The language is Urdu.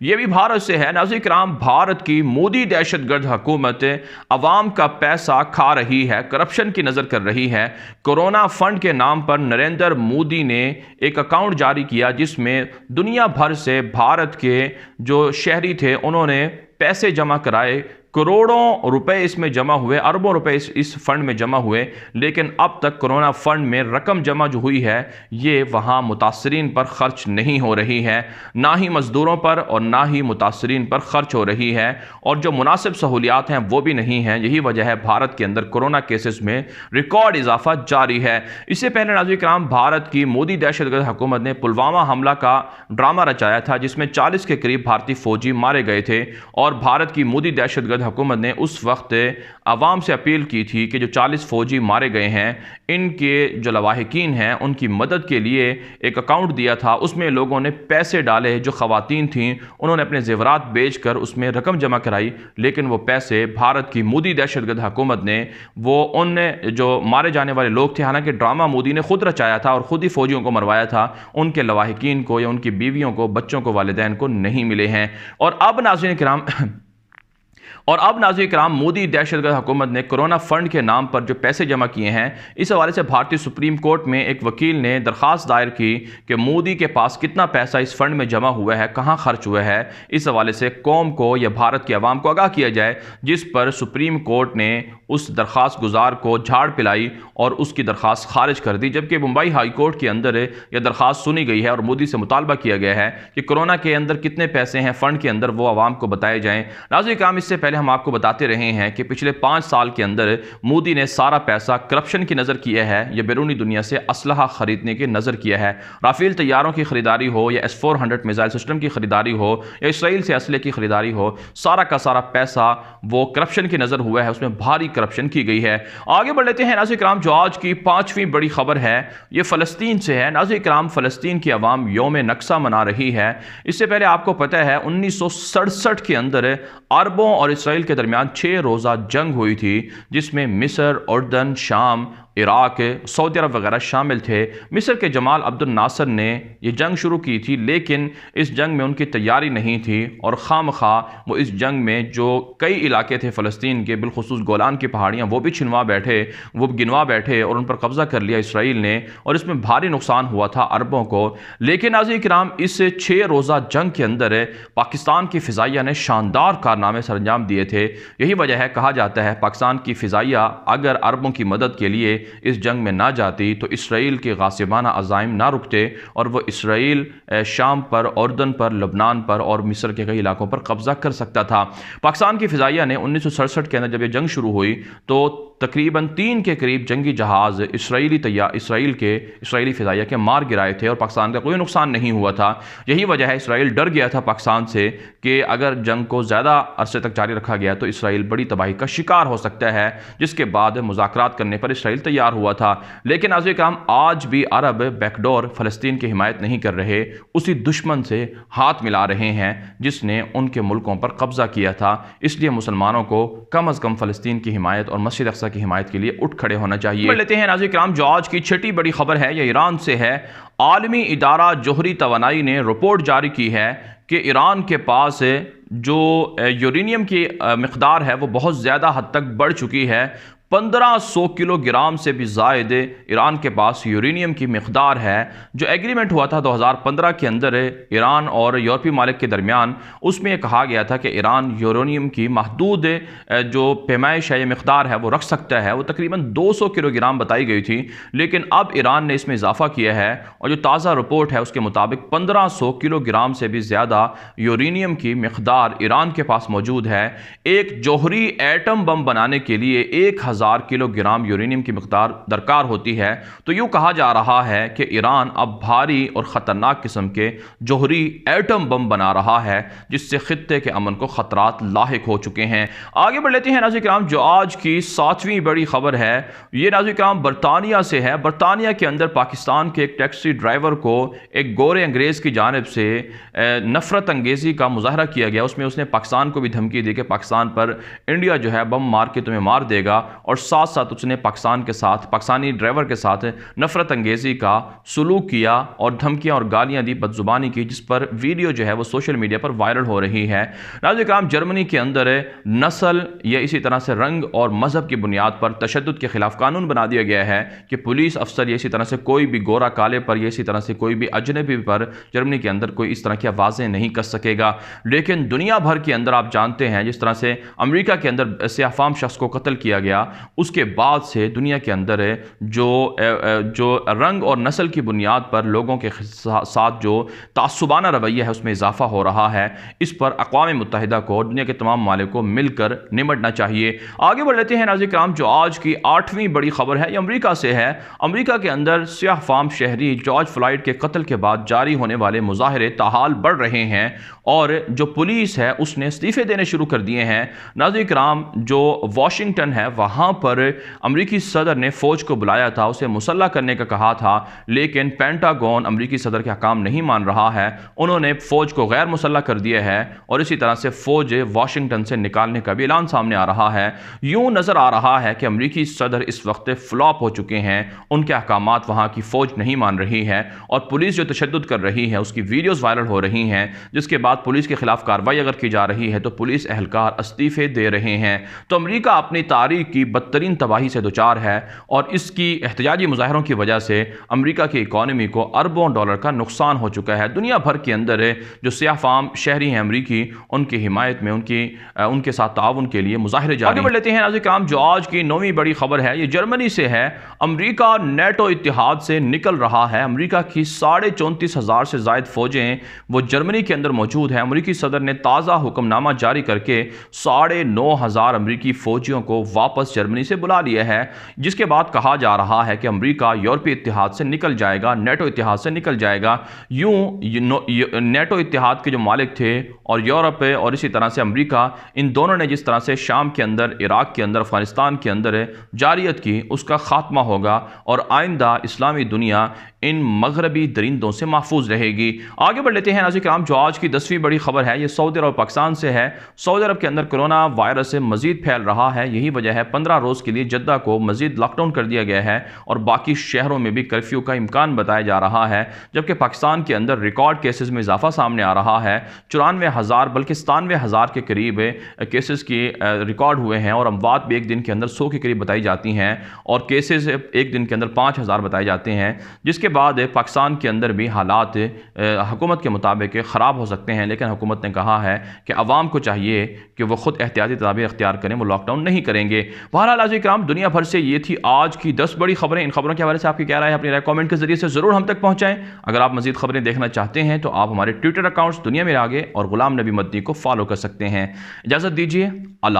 یہ بھی بھارت سے ہے۔ ناظرین کرام، بھارت کی مودی دہشت گرد حکومت عوام کا پیسہ کھا رہی ہے، کرپشن کی نظر کر رہی ہے۔ کورونا فنڈ کے نام پر نریندر مودی نے ایک اکاؤنٹ جاری کیا جس میں دنیا بھر سے بھارت کے جو شہری تھے انہوں نے پیسے جمع کرائے، کروڑوں روپے اس میں جمع ہوئے، اربوں روپے اس فنڈ میں جمع ہوئے، لیکن اب تک کورونا فنڈ میں رقم جمع جو ہوئی ہے یہ وہاں متاثرین پر خرچ نہیں ہو رہی ہے، نہ ہی مزدوروں پر اور نہ ہی متاثرین پر خرچ ہو رہی ہے، اور جو مناسب سہولیات ہیں وہ بھی نہیں ہیں۔ یہی وجہ ہے بھارت کے اندر کورونا کیسز میں ریکارڈ اضافہ جاری ہے۔ اس سے پہلے ناظرین کرام، بھارت کی مودی دہشت گرد حکومت نے پلوامہ حملہ کا ڈرامہ رچایا تھا جس میں 40 کے قریب بھارتی فوجی مارے گئے تھے، اور بھارت کی مودی دہشت گرد حکومت نے اس وقت عوام سے اپیل کی تھی کہ جو 40 فوجی مارے گئے ہیں ان کے جو لواحقین ہیں ان کی مدد کے لیے ایک اکاؤنٹ دیا تھا، اس میں لوگوں نے پیسے ڈالے، جو خواتین تھیں انہوں نے اپنے زیورات بیچ کر اس میں رقم جمع کرائی، لیکن وہ پیسے بھارت کی مودی دہشت گرد حکومت نے وہ ان جو مارے جانے والے لوگ تھے، حالانکہ ڈرامہ مودی نے خود رچایا تھا اور خود ہی فوجیوں کو مروایا تھا، ان کے لواحقین کو یا ان کی بیویوں کو، بچوں کو، والدین کو نہیں ملے ہیں۔ اور اب ناظرین کرام مودی دہشت گرد حکومت نے کورونا فنڈ کے نام پر جو پیسے جمع کیے ہیں، اس حوالے سے بھارتی سپریم کورٹ میں ایک وکیل نے درخواست دائر کی کہ مودی کے پاس کتنا پیسہ اس فنڈ میں جمع ہوا ہے، کہاں خرچ ہوا ہے، اس حوالے سے قوم کو یا بھارت کے عوام کو آگاہ کیا جائے، جس پر سپریم کورٹ نے اس درخواست گزار کو جھاڑ پلائی اور اس کی درخواست خارج کر دی، جبکہ ممبئی ہائی کورٹ کے اندر یہ درخواست سنی گئی ہے اور مودی سے مطالبہ کیا گیا ہے کہ کورونا کے اندر کتنے پیسے ہیں فنڈ کے اندر وہ عوام کو بتائے جائیں۔ ناظرین کرام، اس سے پہلے ہم آپ کو بتاتے رہے ہیں کہ پچھلے 5 سال کے اندر مودی نے سارا پیسہ کرپشن کی نظر کیا ہے یا بیرونی دنیا سے اسلحہ خریدنے کی نظر کیا ہے، رافیل طیاروں کی خریداری ہو یا S-400 میزائل سسٹم کی خریداری ہو یا اسرائیل سے اسلحے کی خریداری ہو، سارا کا سارا پیسہ وہ کرپشن کی نظر ہوا ہے، اس میں بھاری کرپشن کی گئی ہے۔ آگے بڑھ لیتے ہیں ناظرین کرام، جو آج کی 5ویں بڑی خبر ہے یہ فلسطین سے ہے۔ ناظرین کرام، فلسطین کی عوام یوم نکسہ منا رہی ہے۔ اس سے پہلے آپ کو پتہ ہے 1967 کے اندر عربوں اور اسرائیل کے درمیان 6 روزہ جنگ ہوئی تھی، جس میں مصر، اردن، شام، عراق، سعودی عرب وغیرہ شامل تھے۔ مصر کے جمال عبد الناصر نے یہ جنگ شروع کی تھی، لیکن اس جنگ میں ان کی تیاری نہیں تھی اور خامخواہ وہ اس جنگ میں جو کئی علاقے تھے فلسطین کے، بالخصوص گولان کی پہاڑیاں، وہ بھی گنوا بیٹھے اور ان پر قبضہ کر لیا اسرائیل نے، اور اس میں بھاری نقصان ہوا تھا عربوں کو۔ لیکن ناظرین کرام، اس 6 روزہ جنگ کے اندر پاکستان کی فضائیہ نے شاندار کارنامے سر انجام دیے تھے۔ یہی وجہ ہے، کہا جاتا ہے پاکستان کی فضائیہ اگر عربوں کی مدد کے لیے اس جنگ میں نہ جاتی تو اسرائیل کے غاصبانہ عزائم نہ رکتے اور وہ اسرائیل شام پر، اردن پر، لبنان پر اور مصر کے کئی علاقوں پر قبضہ کر سکتا تھا۔ پاکستان کی فضائیہ نے 1967 کے اندر جب یہ جنگ شروع ہوئی تو تقریباً 3 کے قریب جنگی جہاز اسرائیلی فضائیہ کے مار گرائے تھے اور پاکستان کا کوئی نقصان نہیں ہوا تھا۔ یہی وجہ ہے اسرائیل ڈر گیا تھا پاکستان سے کہ اگر جنگ کو زیادہ عرصے تک جاری رکھا گیا تو اسرائیل بڑی تباہی کا شکار ہو سکتا ہے، جس کے بعد مذاکرات کرنے پر اسرائیل تیار ہوا تھا۔ لیکن ناظرین کرام، آج بھی عرب بیک ڈور فلسطین کی حمایت نہیں کر رہے، اسی دشمن سے ہاتھ ملا رہے ہیں جس نے ان کے ملکوں پر قبضہ کیا تھا۔ اس لیے مسلمانوں کو کم از کم فلسطین کی حمایت اور مسجد اقصی کی حمایت کے لیے اٹھ کھڑے ہونا چاہیے۔ پڑھ لیتے ہیں ناظرین کرام، جو آج کی 6ٹی بڑی خبر ہے یہ ایران سے ہے۔ عالمی ادارہ جوہری توانائی نے رپورٹ جاری کی ہے کہ ایران کے پاس جو یورینیم کی مقدار ہے وہ بہت زیادہ حد تک بڑھ چکی ہے۔ 1500 کلو گرام سے بھی زائد ایران کے پاس یورینیم کی مقدار ہے۔ جو ایگریمنٹ ہوا تھا 2015 کے اندر ایران اور یورپی ممالک کے درمیان، اس میں یہ کہا گیا تھا کہ ایران یورینیم کی محدود جو پیمائش ہے یا مقدار ہے وہ رکھ سکتا ہے، وہ تقریباً 200 کلو گرام بتائی گئی تھی، لیکن اب ایران نے اس میں اضافہ کیا ہے اور جو تازہ رپورٹ ہے اس کے مطابق 1500 کلو گرام سے بھی زیادہ یورینیم کی مقدار ایران کے پاس موجود ہے۔ ایک جوہری ایٹم بم بنانے کے لیے 1000 کلو گرام یورینیم کی مقدار درکار ہوتی ہے۔ تو یوں کہا جا رہا ہے کہ ایران اب بھاری اور خطرناک قسم کے جوہری ایٹم بم بنا رہا ہے، جس سے خطے کے امن کو خطرات لاحق ہو چکے ہیں۔ آگے بڑھ لیتے ہیں ناظرین کرام، جو آج کی 7ویں بڑی خبر ہے یہ ناظرین کرام برطانیہ سے ہے۔ برطانیہ کے اندر پاکستان کے ایک ٹیکسی ڈرائیور کو ایک گورے انگریز کی جانب سے نفرت انگیزی کا مظاہرہ کیا گیا، اس میں اس نے پاکستان کو بھی دھمکی دی کہ پاکستان پر انڈیا جو ہے بم مار کے تمہیں مار دے گا، اور ساتھ ساتھ اس نے پاکستان کے ساتھ پاکستانی ڈرائیور کے ساتھ نفرت انگیزی کا سلوک کیا اور دھمکیاں اور گالیاں دی، بدزبانی کی، جس پر ویڈیو جو ہے وہ سوشل میڈیا پر وائرل ہو رہی ہے۔ ناظرین کرام، جرمنی کے اندر نسل یا اسی طرح سے رنگ اور مذہب کی بنیاد پر تشدد کے خلاف قانون بنا دیا گیا ہے کہ پولیس افسر یا اسی طرح سے کوئی بھی گورا کالے پر یا اسی طرح سے کوئی بھی اجنبی پر جرمنی کے اندر کوئی اس طرح کی آوازیں نہیں کر سکے گا۔ لیکن دنیا بھر کے اندر آپ جانتے ہیں جس طرح سے امریکہ کے اندر سیاہ فام شخص کو قتل کیا گیا، اس کے بعد سے دنیا کے اندر جو رنگ اور نسل کی بنیاد پر لوگوں کے ساتھ جو تعصبانہ رویہ ہے اس میں اضافہ ہو رہا ہے۔ اس پر اقوام متحدہ کو، دنیا کے تمام ممالک کو مل کر نمٹنا چاہیے۔ آگے بڑھ لیتے ہیں ناظرین کرام، جو آج کی 8ویں بڑی خبر ہے یہ امریکہ سے ہے۔ امریکہ کے اندر سیاہ فام شہری جارج فلائیڈ کے قتل کے بعد جاری ہونے والے مظاہرے تاحال بڑھ رہے ہیں اور جو پولیس ہے اس نے استعفے دینے شروع کر دیے ہیں۔ ناظرین کرام، جو واشنگٹن ہے وہاں پر امریکی صدر نے فوج کو بلایا تھا، اسے مسلح کرنے کا کہا تھا، لیکن پینٹاگون امریکی صدر کے حکام نہیں مان رہا ہے۔ انہوں نے فوج کو غیر مسلح کر دیا ہے اور اسی طرح سے فوج واشنگٹن سے نکالنے کا بھی اعلان سامنے آ رہا ہے۔ یوں نظر آ رہا ہے کہ امریکی صدر اس وقت فلاپ ہو چکے ہیں، ان کے احکامات وہاں کی فوج نہیں مان رہی ہے اور پولیس جو تشدد کر رہی ہے اس کی ویڈیوز وائرل ہو رہی ہیں، جس کے بعد پولیس کے خلاف کارروائی اگر کی جا رہی ہے تو پولیس اہلکار استعفے دے رہے ہیں۔ تو امریکہ اپنی تاریخ کی بدترین تباہی سے دوچار ہے اور اس کی احتجاجی مظاہروں کی وجہ سے امریکہ کی اکانومی کو اربوں ڈالر کا نقصان ہو چکا ہے۔ دنیا بھر کے اندر جو سیاہ فام شہری ہیں امریکی، ان کی حمایت میں ان کے ساتھ تعاون کے لیے مظاہرے جاری ہیں۔ آگے بڑھ لیتے ہیں ناظرین کرام، جو آج کی 9ویں بڑی خبر ہے یہ جرمنی سے ہے۔ امریکہ نیٹو اتحاد سے نکل رہا ہے۔ امریکہ کی 34,500 سے زائد فوجیں وہ جرمنی کے اندر موجود ہیں۔ امریکی صدر نے تازہ حکم نامہ جاری کر کے 9,500 امریکی فوجیوں کو واپس جرمنی سے بلا لیا ہے، جس کے بعد کہا جا رہا ہے کہ امریکہ یورپی اتحاد سے نکل جائے گا، نیٹو اتحاد سے نکل جائے گا۔ یوں نیٹو اتحاد کے جو مالک تھے اور یورپ اور اسی طرح سے امریکہ، ان دونوں نے جس طرح سے شام کے اندر، عراق کے اندر، افغانستان کے اندر جاریت کی، اس کا خاتمہ ہوگا اور آئندہ اسلامی دنیا ان مغربی درندوں سے محفوظ رہے گی۔ آگے بڑھ لیتے ہیں ناظرین کرام، جو آج کی 10ویں بڑی خبر ہے یہ سعودی عرب اور پاکستان سے ہے۔ سعودی عرب کے اندر کرونا وائرس مزید پھیل رہا ہے، یہی وجہ ہے 15 روز کے لیے جدہ کو مزید لاک ڈاؤن کر دیا گیا ہے اور باقی شہروں میں بھی کرفیو کا امکان بتایا جا رہا ہے، جبکہ پاکستان کے اندر ریکارڈ کیسز میں اضافہ سامنے آ رہا ہے۔ 94,000 بلکہ 97,000 کے قریب کیسز کی ریکارڈ ہوئے ہیں اور اموات بھی ایک دن کے اندر 100 کے قریب بتائی جاتی ہیں اور کیسز ایک دن کے اندر 5,000 بتائے جاتے ہیں، جس کے بعد پاکستان کے اندر بھی حالات حکومت کے مطابق خراب ہو سکتے ہیں، لیکن حکومت نے کہا ہے کہ عوام کو چاہیے کہ وہ خود احتیاطی تدابیر اختیار کریں، وہ لاک ڈاؤن نہیں کریں گے۔ بہرحال ناظرین کرام، دنیا بھر سے یہ تھی آج کی 10 بڑی خبریں۔ ان خبروں کے حوالے سے آپ کی کیا رائے ہے؟ اپنی رائے کامنٹ کے ذریعے سے ضرور ہم تک پہنچائیں۔ اگر آپ مزید خبریں دیکھنا چاہتے ہیں تو آپ ہمارے ٹویٹر اکاؤنٹس دنیا میں آگے اور غلام نبی مدنی کو فالو کر سکتے ہیں۔ اجازت دیجیے، اللہ